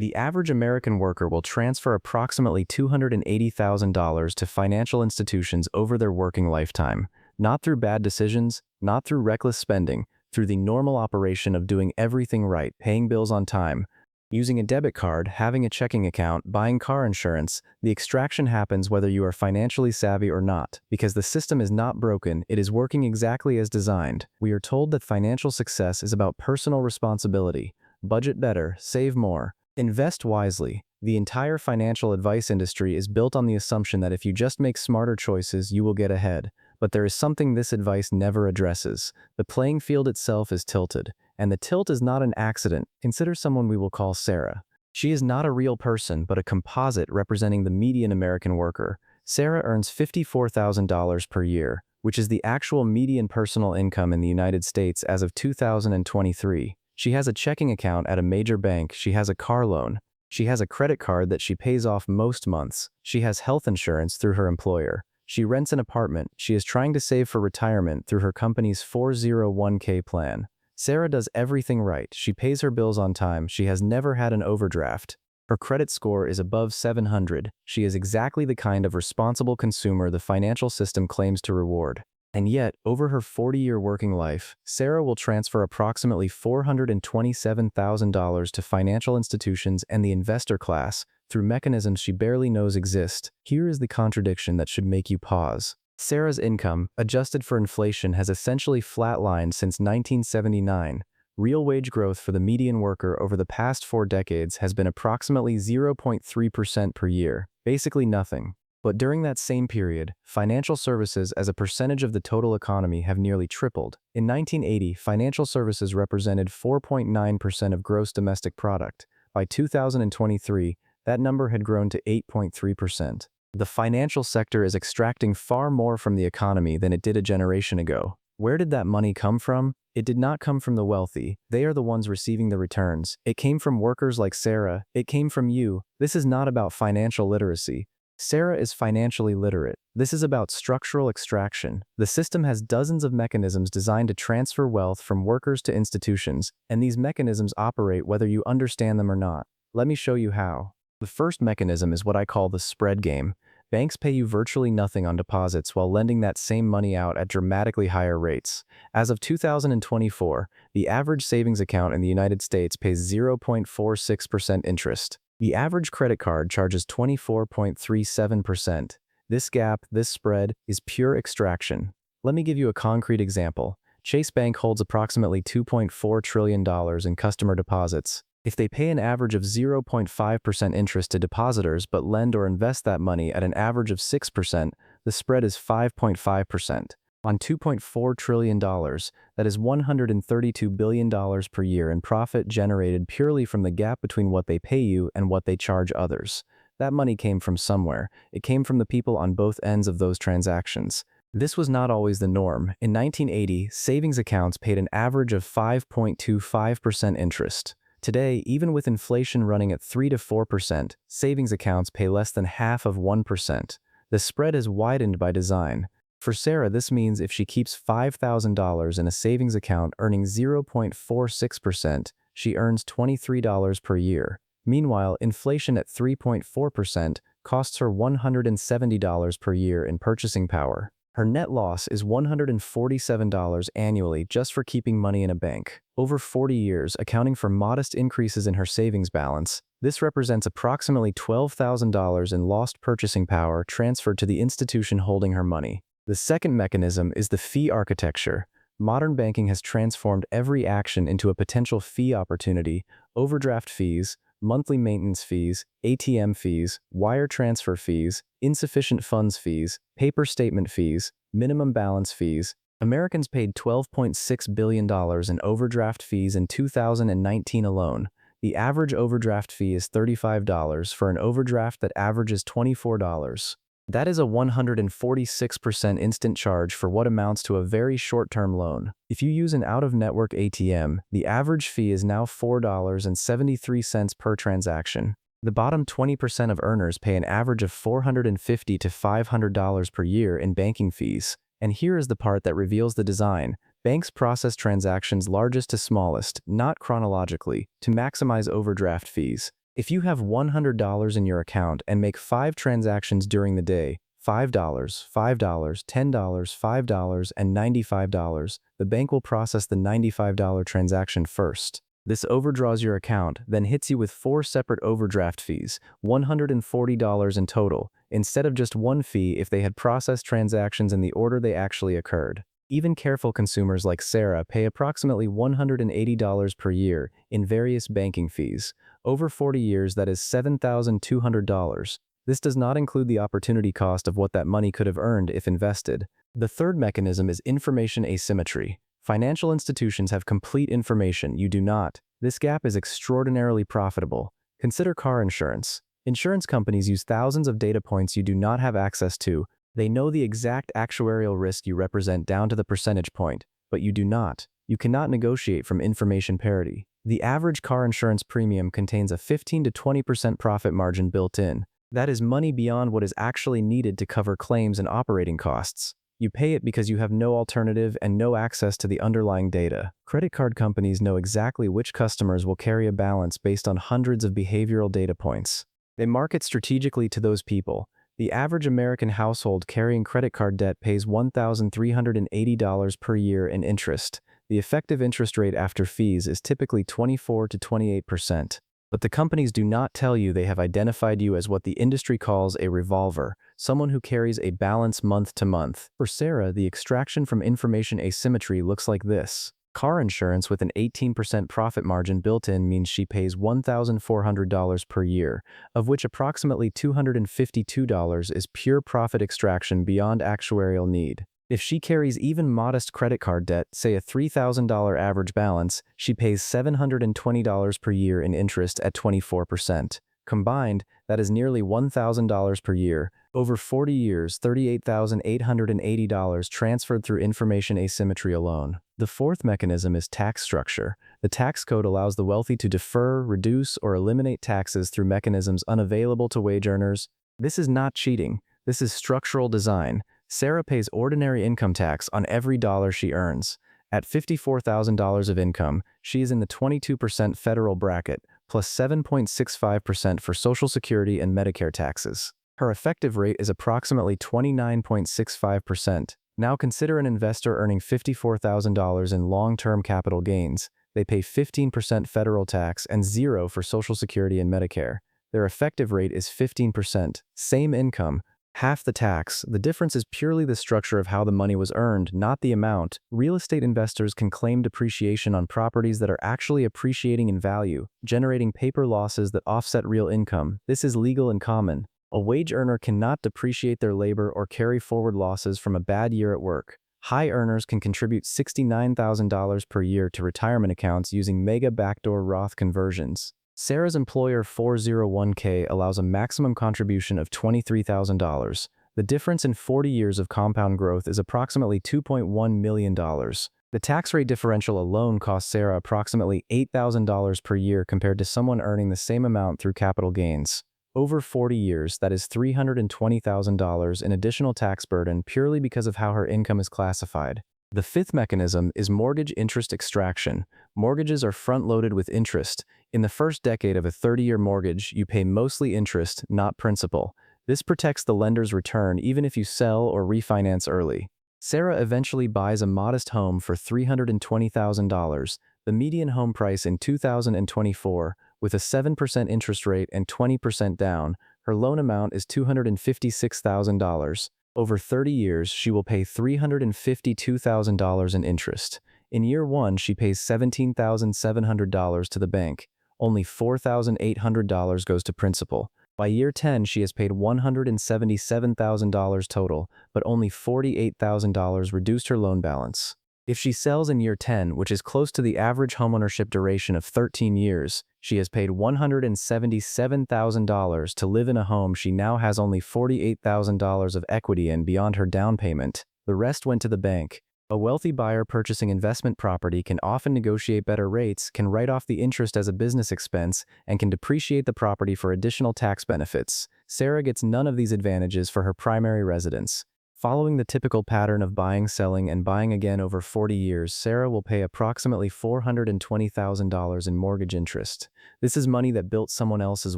The average American worker will transfer approximately $280,000 to financial institutions over their working lifetime, not through bad decisions, not through reckless spending, through the normal operation of doing everything right, paying bills on time, using a debit card, having a checking account, buying car insurance. The extraction happens whether you are financially savvy or not, because the system is not broken, it is working exactly as designed. We are told that financial success is about personal responsibility. Budget better, save more, invest wisely. The entire financial advice industry is built on the assumption that if you just make smarter choices, you will get ahead. But there is something this advice never addresses. The playing field itself is tilted. And the tilt is not an accident. Consider someone we will call Sarah. She is not a real person, but a composite representing the median American worker. Sarah earns $54,000 per year, which is the actual median personal income in the United States as of 2023. She has a checking account at a major bank. She has a car loan. She has a credit card that she pays off most months. She has health insurance through her employer. She rents an apartment. She is trying to save for retirement through her company's 401k plan. Sarah does everything right. She pays her bills on time. She has never had an overdraft. Her credit score is above 700. She is exactly the kind of responsible consumer the financial system claims to reward. And yet, over her 40-year working life, Sarah will transfer approximately $427,000 to financial institutions and the investor class through mechanisms she barely knows exist. Here is the contradiction that should make you pause. Sarah's income, adjusted for inflation, has essentially flatlined since 1979. Real wage growth for the median worker over the past 4 decades has been approximately 0.3% per year, basically nothing. But during that same period, financial services as a percentage of the total economy have nearly tripled. In 1980, financial services represented 4.9% of gross domestic product. By 2023, that number had grown to 8.3%. The financial sector is extracting far more from the economy than it did a generation ago. Where did that money come from? It did not come from the wealthy. They are the ones receiving the returns. It came from workers like Sarah. It came from you. This is not about financial literacy. Sarah is financially literate. This is about structural extraction. The system has dozens of mechanisms designed to transfer wealth from workers to institutions, and these mechanisms operate whether you understand them or not. Let me show you how. The first mechanism is what I call the spread game. Banks pay you virtually nothing on deposits while lending that same money out at dramatically higher rates. As of 2024, the average savings account in the United States pays 0.46% interest. The average credit card charges 24.37%. This gap, this spread, is pure extraction. Let me give you a concrete example. Chase Bank holds approximately $2.4 trillion in customer deposits. If they pay an average of 0.5% interest to depositors but lend or invest that money at an average of 6%, the spread is 5.5%. On $2.4 trillion, that is $132 billion per year in profit generated purely from the gap between what they pay you and what they charge others. That money came from somewhere. It came from the people on both ends of those transactions. This was not always the norm. In 1980, savings accounts paid an average of 5.25% interest. Today, even with inflation running at 3 to 4%, savings accounts pay less than half of 1%. The spread is widened by design. For Sarah, this means if she keeps $5,000 in a savings account earning 0.46%, she earns $23 per year. Meanwhile, inflation at 3.4% costs her $170 per year in purchasing power. Her net loss is $147 annually just for keeping money in a bank. Over 40 years, accounting for modest increases in her savings balance, this represents approximately $12,000 in lost purchasing power transferred to the institution holding her money. The second mechanism is the fee architecture. Modern banking has transformed every action into a potential fee opportunity. Overdraft fees, monthly maintenance fees, ATM fees, wire transfer fees, insufficient funds fees, paper statement fees, minimum balance fees. Americans paid $12.6 billion in overdraft fees in 2019 alone. The average overdraft fee is $35 for an overdraft that averages $24. That is a 146% instant charge for what amounts to a very short-term loan. If you use an out-of-network ATM, the average fee is now $4.73 per transaction. The bottom 20% of earners pay an average of $450 to $500 per year in banking fees. And here is the part that reveals the design. Banks process transactions largest to smallest, not chronologically, to maximize overdraft fees. If you have $100 in your account and make 5 transactions during the day, $5, $5, $10, $5, and $95, the bank will process the $95 transaction first. This overdraws your account, then hits you with 4 separate overdraft fees, $140 in total, instead of just one fee if they had processed transactions in the order they actually occurred. Even careful consumers like Sarah pay approximately $180 per year in various banking fees. Over 40 years, that is $7,200. This does not include the opportunity cost of what that money could have earned if invested. The third mechanism is information asymmetry. Financial institutions have complete information, you do not. This gap is extraordinarily profitable. Consider car insurance. Insurance companies use thousands of data points you do not have access to. They know the exact actuarial risk you represent down to the percentage point, but you do not. You cannot negotiate from information parity. The average car insurance premium contains a 15 to 20% profit margin built in. That is money beyond what is actually needed to cover claims and operating costs. You pay it because you have no alternative and no access to the underlying data. Credit card companies know exactly which customers will carry a balance based on hundreds of behavioral data points. They market strategically to those people. The average American household carrying credit card debt pays $1,380 per year in interest. The effective interest rate after fees is typically 24 to 28%. But the companies do not tell you they have identified you as what the industry calls a revolver, someone who carries a balance month to month. For Sarah, the extraction from information asymmetry looks like this. Car insurance with an 18% profit margin built in means she pays $1,400 per year, of which approximately $252 is pure profit extraction beyond actuarial need. If she carries even modest credit card debt, say a $3,000 average balance, she pays $720 per year in interest at 24%. Combined, that is nearly $1,000 per year. Over 40 years, $38,880 transferred through information asymmetry alone. The fourth mechanism is tax structure. The tax code allows the wealthy to defer, reduce, or eliminate taxes through mechanisms unavailable to wage earners. This is not cheating. This is structural design. Sarah pays ordinary income tax on every dollar she earns. At $54,000 of income, she is in the 22% federal bracket, plus 7.65% for Social Security and Medicare taxes. Her effective rate is approximately 29.65%. Now consider an investor earning $54,000 in long-term capital gains. They pay 15% federal tax and 0 for Social Security and Medicare. Their effective rate is 15%. Same income, half the tax. The difference is purely the structure of how the money was earned, not the amount. Real estate investors can claim depreciation on properties that are actually appreciating in value, generating paper losses that offset real income. This is legal and common. A wage earner cannot depreciate their labor or carry forward losses from a bad year at work. High earners can contribute $69,000 per year to retirement accounts using mega backdoor Roth conversions. Sarah's employer 401k allows a maximum contribution of $23,000. The difference in 40 years of compound growth is approximately $2.1 million. The tax rate differential alone costs Sarah approximately $8,000 per year compared to someone earning the same amount through capital gains. Over 40 years, that is $320,000 in additional tax burden purely because of how her income is classified. The fifth mechanism is mortgage interest extraction. Mortgages are front-loaded with interest. In the first decade of a 30-year mortgage, you pay mostly interest, not principal. This protects the lender's return even if you sell or refinance early. Sarah eventually buys a modest home for $320,000, the median home price in 2024, with a 7% interest rate and 20% down. Her loan amount is $256,000. Over 30 years, she will pay $352,000 in interest. In year 1, she pays $17,700 to the bank. Only $4,800 goes to principal. By year 10, she has paid $177,000 total, but only $48,000 reduced her loan balance. If she sells in year 10, which is close to the average homeownership duration of 13 years, she has paid $177,000 to live in a home she now has only $48,000 of equity in beyond her down payment. The rest went to the bank. A wealthy buyer purchasing investment property can often negotiate better rates, can write off the interest as a business expense, and can depreciate the property for additional tax benefits. Sarah gets none of these advantages for her primary residence. Following the typical pattern of buying, selling, and buying again over 40 years, Sarah will pay approximately $420,000 in mortgage interest. This is money that built someone else's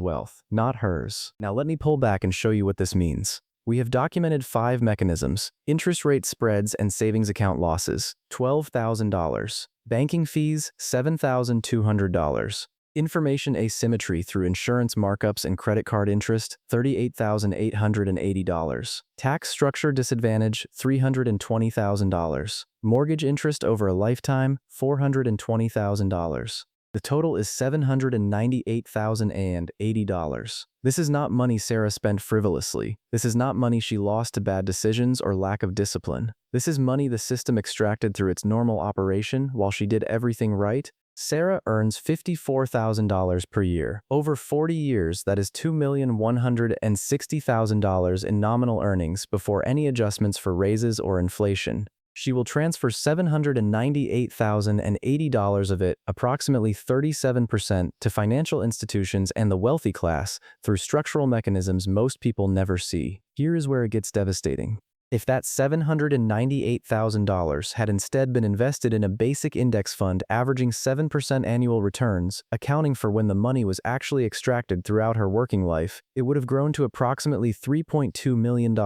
wealth, not hers. Now let me pull back and show you what this means. We have documented 5 mechanisms: interest rate spreads and savings account losses, $12,000. Banking fees, $7,200. Information asymmetry through insurance markups and credit card interest, $38,880. Tax structure disadvantage, $320,000. Mortgage interest over a lifetime, $420,000. The total is $798,080. This is not money Sarah spent frivolously. This is not money she lost to bad decisions or lack of discipline. This is money the system extracted through its normal operation while she did everything right. Sarah earns $54,000 per year. Over 40 years, that is $2,160,000 in nominal earnings before any adjustments for raises or inflation. She will transfer $798,080 of it, approximately 37%, to financial institutions and the wealthy class through structural mechanisms most people never see. Here is where it gets devastating. If that $798,000 had instead been invested in a basic index fund averaging 7% annual returns, accounting for when the money was actually extracted throughout her working life, it would have grown to approximately $3.2 million.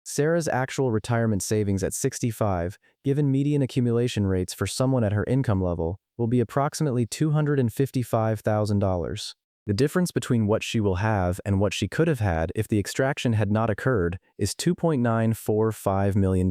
Sarah's actual retirement savings at 65, given median accumulation rates for someone at her income level, will be approximately $255,000. The difference between what she will have and what she could have had if the extraction had not occurred is $2.945 million.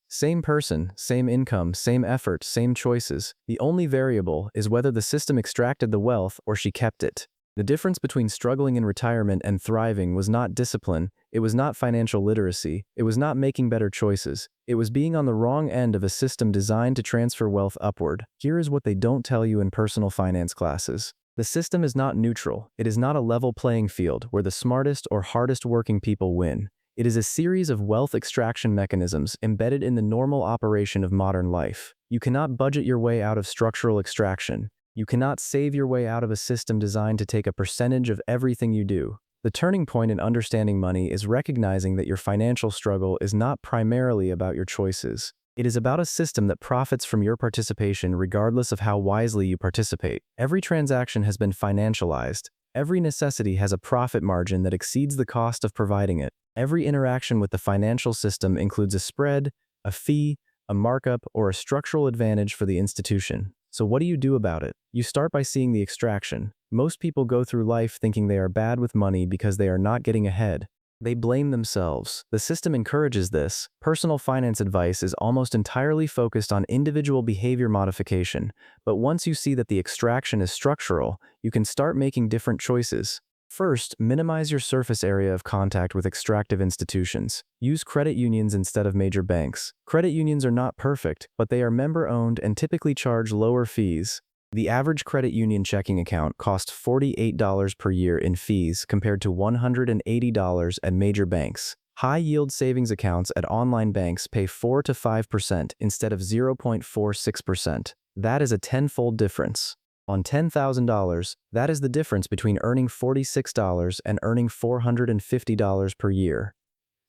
Same person, same income, same effort, same choices. The only variable is whether the system extracted the wealth or she kept it. The difference between struggling in retirement and thriving was not discipline, it was not financial literacy, it was not making better choices, it was being on the wrong end of a system designed to transfer wealth upward. Here is what they don't tell you in personal finance classes. The system is not neutral. It is not a level playing field where the smartest or hardest working people win. It is a series of wealth extraction mechanisms embedded in the normal operation of modern life. You cannot budget your way out of structural extraction. You cannot save your way out of a system designed to take a percentage of everything you do. The turning point in understanding money is recognizing that your financial struggle is not primarily about your choices. It is about a system that profits from your participation regardless of how wisely you participate. Every transaction has been financialized. Every necessity has a profit margin that exceeds the cost of providing it. Every interaction with the financial system includes a spread, a fee, a markup, or a structural advantage for the institution. So what do you do about it? You start by seeing the extraction. Most people go through life thinking they are bad with money because they are not getting ahead. They blame themselves. The system encourages this. Personal finance advice is almost entirely focused on individual behavior modification, but once you see that the extraction is structural, you can start making different choices. First, minimize your surface area of contact with extractive institutions. Use credit unions instead of major banks. Credit unions are not perfect, but they are member-owned and typically charge lower fees. The average credit union checking account costs $48 per year in fees compared to $180 at major banks. High-yield savings accounts at online banks pay 4 to 5% instead of 0.46%. That is a tenfold difference. On $10,000, that is the difference between earning $46 and earning $450 per year.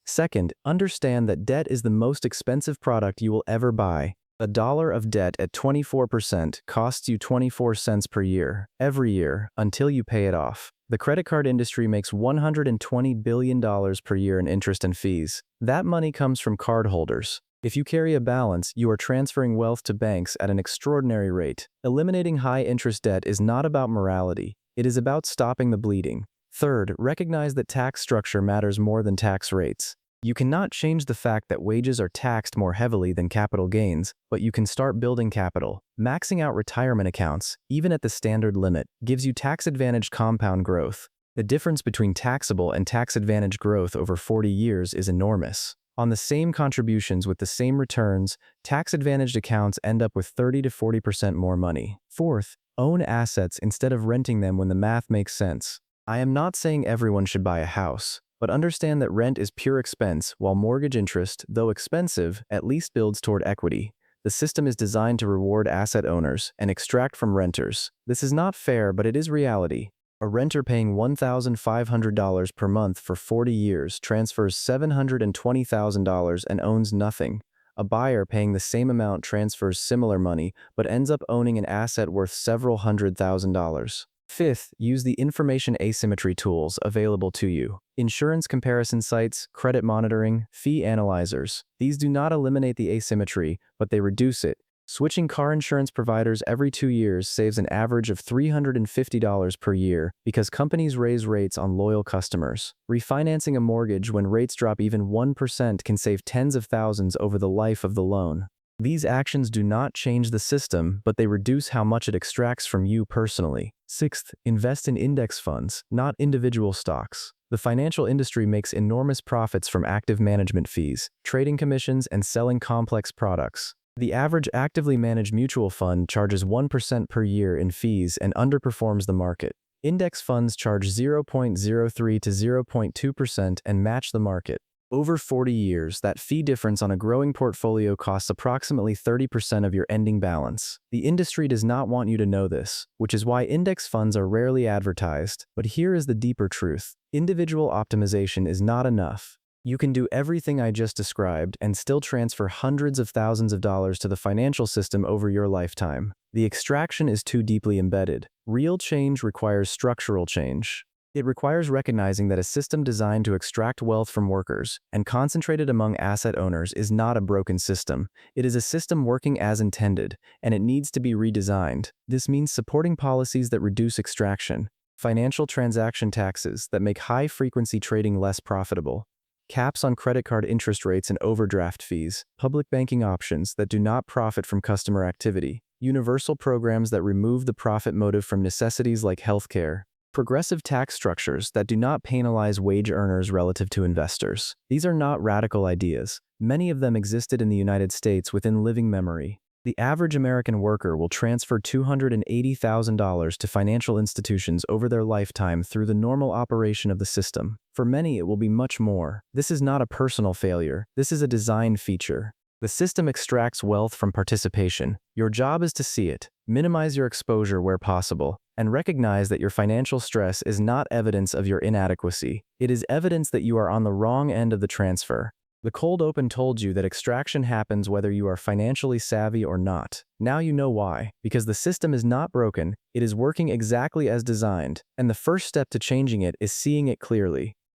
Second, understand that debt is the most expensive product you will ever buy. A dollar of debt at 24% costs you 24 cents per year, every year, until you pay it off. The credit card industry makes $120 billion per year in interest and fees. That money comes from cardholders. If you carry a balance, you are transferring wealth to banks at an extraordinary rate. Eliminating high-interest debt is not about morality. It is about stopping the bleeding. Third, recognize that tax structure matters more than tax rates. You cannot change the fact that wages are taxed more heavily than capital gains, but you can start building capital. Maxing out retirement accounts, even at the standard limit, gives you tax-advantaged compound growth. The difference between taxable and tax-advantaged growth over 40 years is enormous. On the same contributions with the same returns, tax-advantaged accounts end up with 30 to 40% more money. Fourth, own assets instead of renting them when the math makes sense. I am not saying everyone should buy a house, but understand that rent is pure expense, while mortgage interest, though expensive, at least builds toward equity. The system is designed to reward asset owners and extract from renters. This is not fair, but it is reality. A renter paying $1,500 per month for 40 years transfers $720,000 and owns nothing. A buyer paying the same amount transfers similar money but ends up owning an asset worth several $100,000. Fifth, use the information asymmetry tools available to you. Insurance comparison sites, credit monitoring, fee analyzers. These do not eliminate the asymmetry, but they reduce it. Switching car insurance providers every 2 years saves an average of $350 per year because companies raise rates on loyal customers. Refinancing a mortgage when rates drop even 1% can save tens of thousands over the life of the loan. These actions do not change the system, but they reduce how much it extracts from you personally. Sixth, invest in index funds, not individual stocks. The financial industry makes enormous profits from active management fees, trading commissions, and selling complex products. The average actively managed mutual fund charges 1% per year in fees and underperforms the market. Index funds charge 0.03 to 0.2% and match the market. Over 40 years, that fee difference on a growing portfolio costs approximately 30% of your ending balance. The industry does not want you to know this, which is why index funds are rarely advertised. But here is the deeper truth. Individual optimization is not enough. You can do everything I just described and still transfer hundreds of thousands of dollars to the financial system over your lifetime. The extraction is too deeply embedded. Real change requires structural change. It requires recognizing that a system designed to extract wealth from workers and concentrated among asset owners is not a broken system. It is a system working as intended, and it needs to be redesigned. This means supporting policies that reduce extraction, financial transaction taxes that make high-frequency trading less profitable, caps on credit card interest rates and overdraft fees, public banking options that do not profit from customer activity, universal programs that remove the profit motive from necessities like healthcare, progressive tax structures that do not penalize wage earners relative to investors. These are not radical ideas. Many of them existed in the United States within living memory. The average American worker will transfer $280,000 to financial institutions over their lifetime through the normal operation of the system. For many, it will be much more. This is not a personal failure. This is a design feature. The system extracts wealth from participation. Your job is to see it, minimize your exposure where possible, and recognize that your financial stress is not evidence of your inadequacy. It is evidence that you are on the wrong end of the transfer. The cold open told you that extraction happens whether you are financially savvy or not. Now you know why. Because the system is not broken, it is working exactly as designed, and the first step to changing it is seeing it clearly.